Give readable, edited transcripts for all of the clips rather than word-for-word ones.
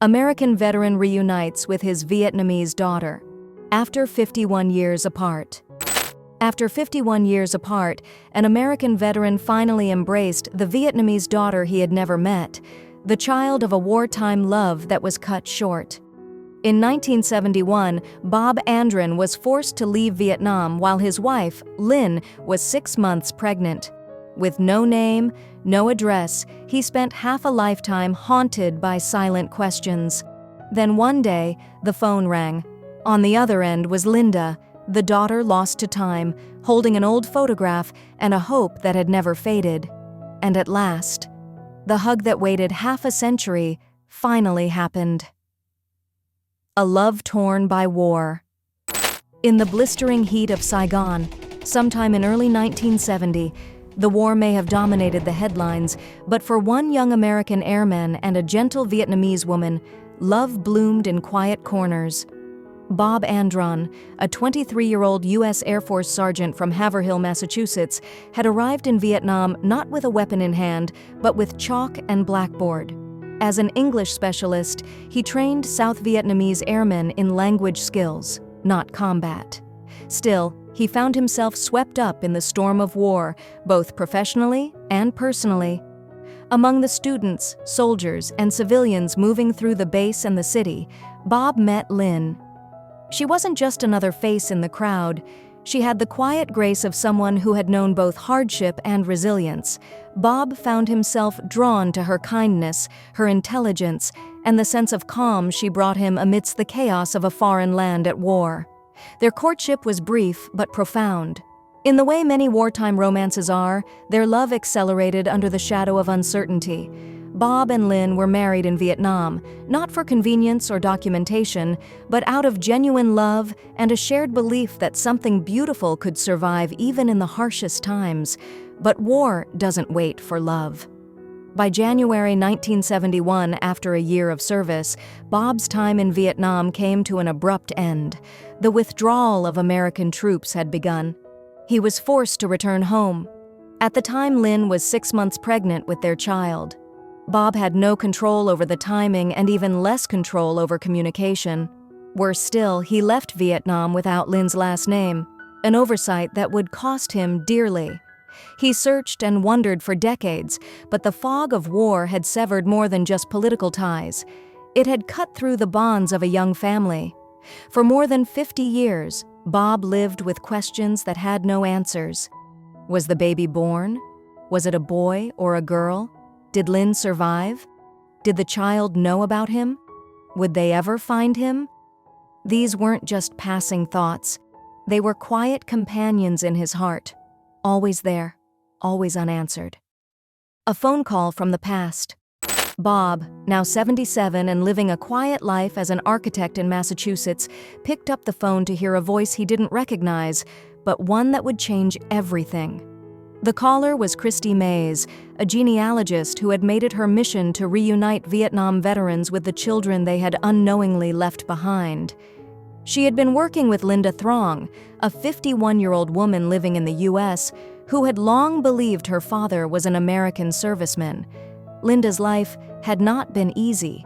American veteran reunites with his Vietnamese daughter. After 51 years apart. After 51 years apart, an American veteran finally embraced the Vietnamese daughter he had never met, the child of a wartime love that was cut short. In 1971, Bob Andron was forced to leave Vietnam while his wife, Lynn, was 6 months pregnant. With no name, no address, he spent half a lifetime haunted by silent questions. Then one day, the phone rang. On the other end was Linda, the daughter lost to time, holding an old photograph and a hope that had never faded. And at last, the hug that waited half a century finally happened. A love torn by war. In the blistering heat of Saigon, sometime in early 1970, the war may have dominated the headlines, but for one young American airman and a gentle Vietnamese woman, love bloomed in quiet corners. Bob Andron, a 23-year-old U.S. Air Force sergeant from Haverhill, Massachusetts, had arrived in Vietnam not with a weapon in hand, but with chalk and blackboard. As an English specialist, he trained South Vietnamese airmen in language skills, not combat. Still, he found himself swept up in the storm of war, both professionally and personally. Among the students, soldiers, and civilians moving through the base and the city, Bob met Lynn. She wasn't just another face in the crowd. She had the quiet grace of someone who had known both hardship and resilience. Bob found himself drawn to her kindness, her intelligence, and the sense of calm she brought him amidst the chaos of a foreign land at war. Their courtship was brief but profound. In the way many wartime romances are, their love accelerated under the shadow of uncertainty. Bob and Lynn were married in Vietnam, not for convenience or documentation, but out of genuine love and a shared belief that something beautiful could survive even in the harshest times. But war doesn't wait for love. By January 1971, after a year of service, Bob's time in Vietnam came to an abrupt end. The withdrawal of American troops had begun. He was forced to return home. At the time, Lynn was 6 months pregnant with their child. Bob had no control over the timing and even less control over communication. Worse still, he left Vietnam without Lynn's last name, an oversight that would cost him dearly. He searched and wondered for decades, but the fog of war had severed more than just political ties. It had cut through the bonds of a young family. For more than 50 years, Bob lived with questions that had no answers. Was the baby born? Was it a boy or a girl? Did Lynn survive? Did the child know about him? Would they ever find him? These weren't just passing thoughts. They were quiet companions in his heart, always there, always unanswered. A phone call from the past. Bob, now 77 and living a quiet life as an architect in Massachusetts, picked up the phone to hear a voice he didn't recognize, but one that would change everything. The caller was Christy Mays, a genealogist who had made it her mission to reunite Vietnam veterans with the children they had unknowingly left behind. She had been working with Linda Throng, a 51-year-old woman living in the U.S., who had long believed her father was an American serviceman. Linda's life had not been easy.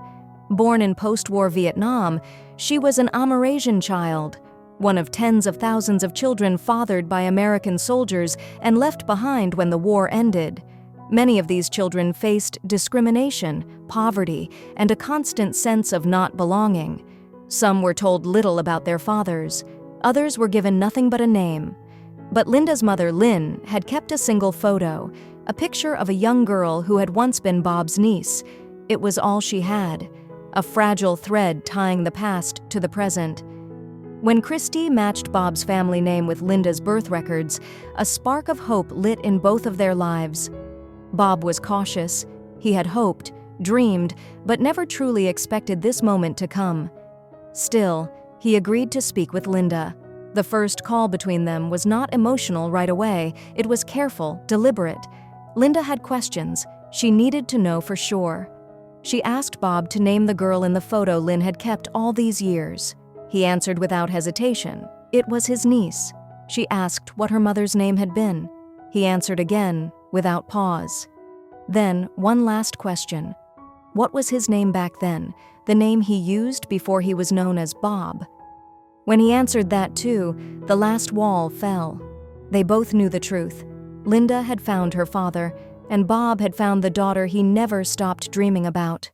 Born in post-war Vietnam, she was an Amerasian child, one of tens of thousands of children fathered by American soldiers and left behind when the war ended. Many of these children faced discrimination, poverty, and a constant sense of not belonging. Some were told little about their fathers. Others were given nothing but a name. But Linda's mother, Lynn, had kept a single photo, a picture of a young girl who had once been Bob's niece. It was all she had, a fragile thread tying the past to the present. When Christy matched Bob's family name with Linda's birth records, a spark of hope lit in both of their lives. Bob was cautious. He had hoped, dreamed, but never truly expected this moment to come. Still, he agreed to speak with Linda. The first call between them was not emotional right away. It was careful, deliberate. Linda had questions. She needed to know for sure. She asked Bob to name the girl in the photo Lynn had kept all these years. He answered without hesitation. It was his niece. She asked what her mother's name had been. He answered again, without pause. Then, one last question. What was his name back then, the name he used before he was known as Bob? When he answered that too, the last wall fell. They both knew the truth. Linda had found her father, and Bob had found the daughter he never stopped dreaming about.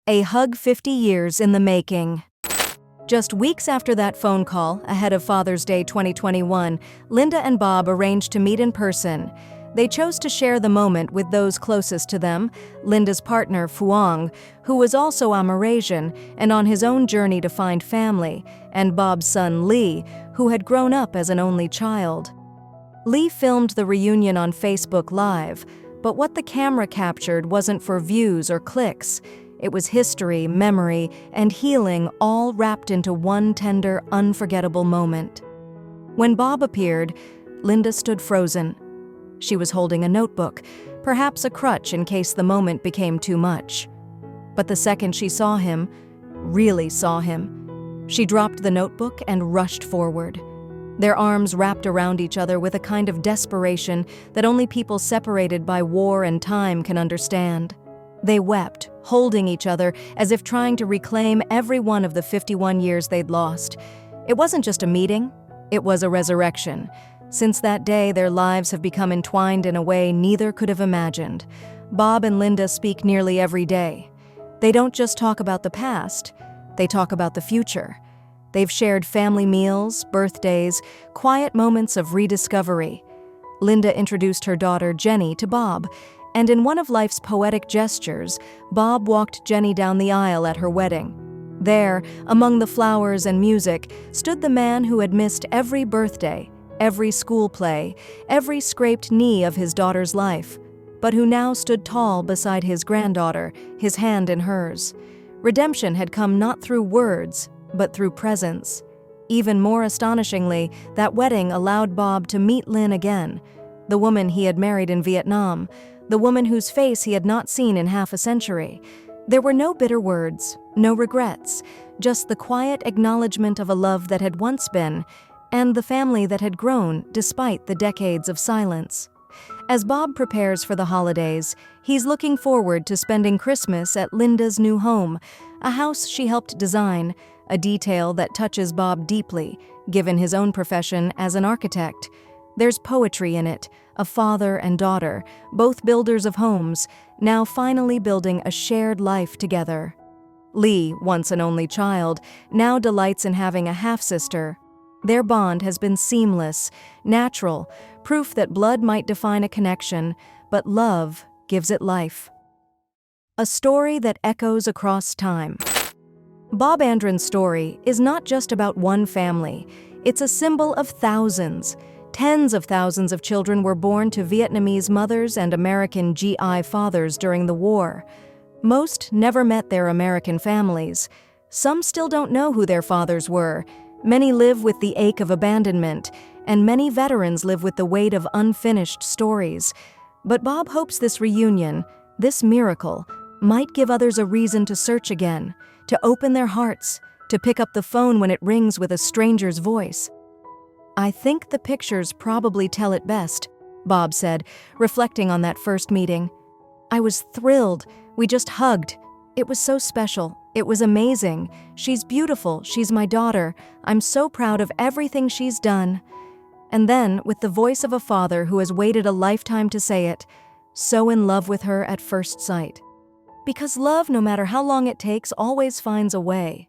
A hug 50 years in the making. Just weeks after that phone call, ahead of Father's Day 2021, Linda and Bob arranged to meet in person. They chose to share the moment with those closest to them, Linda's partner, Phuong, who was also Amerasian and on his own journey to find family, and Bob's son, Lee, who had grown up as an only child. Lee filmed the reunion on Facebook Live, but what the camera captured wasn't for views or clicks. It was history, memory, and healing all wrapped into one tender, unforgettable moment. When Bob appeared, Linda stood frozen. She was holding a notebook, perhaps a crutch in case the moment became too much. But the second she saw him, really saw him, she dropped the notebook and rushed forward. Their arms wrapped around each other with a kind of desperation that only people separated by war and time can understand. They wept, holding each other as if trying to reclaim every one of the 51 years they'd lost. It wasn't just a meeting, it was a resurrection. Since that day, their lives have become entwined in a way neither could have imagined. Bob and Linda speak nearly every day. They don't just talk about the past, they talk about the future. They've shared family meals, birthdays, quiet moments of rediscovery. Linda introduced her daughter, Jenny, to Bob, and in one of life's poetic gestures, Bob walked Jenny down the aisle at her wedding. There, among the flowers and music, stood the man who had missed every birthday, every school play, every scraped knee of his daughter's life, but who now stood tall beside his granddaughter, his hand in hers. Redemption had come not through words, but through presence. Even more astonishingly, that wedding allowed Bob to meet Lynn again, the woman he had married in Vietnam, the woman whose face he had not seen in half a century. There were no bitter words, no regrets, just the quiet acknowledgement of a love that had once been, and the family that had grown despite the decades of silence. As Bob prepares for the holidays, he's looking forward to spending Christmas at Linda's new home, a house she helped design, a detail that touches Bob deeply, given his own profession as an architect. There's poetry in it, a father and daughter, both builders of homes, now finally building a shared life together. Lee, once an only child, now delights in having a half-sister. Their bond has been seamless, natural, proof that blood might define a connection, but love gives it life. A story that echoes across time. Bob Andron's story is not just about one family. It's a symbol of thousands. Tens of thousands of children were born to Vietnamese mothers and American GI fathers during the war. Most never met their American families. Some still don't know who their fathers were. Many live with the ache of abandonment, and many veterans live with the weight of unfinished stories. But Bob hopes this reunion, this miracle, might give others a reason to search again, to open their hearts, to pick up the phone when it rings with a stranger's voice. "I think the pictures probably tell it best," Bob said, reflecting on that first meeting. "I was thrilled. We just hugged. It was so special. It was amazing. She's beautiful. She's my daughter. I'm so proud of everything she's done." And then, with the voice of a father who has waited a lifetime to say it, "So in love with her at first sight." Because love, no matter how long it takes, always finds a way.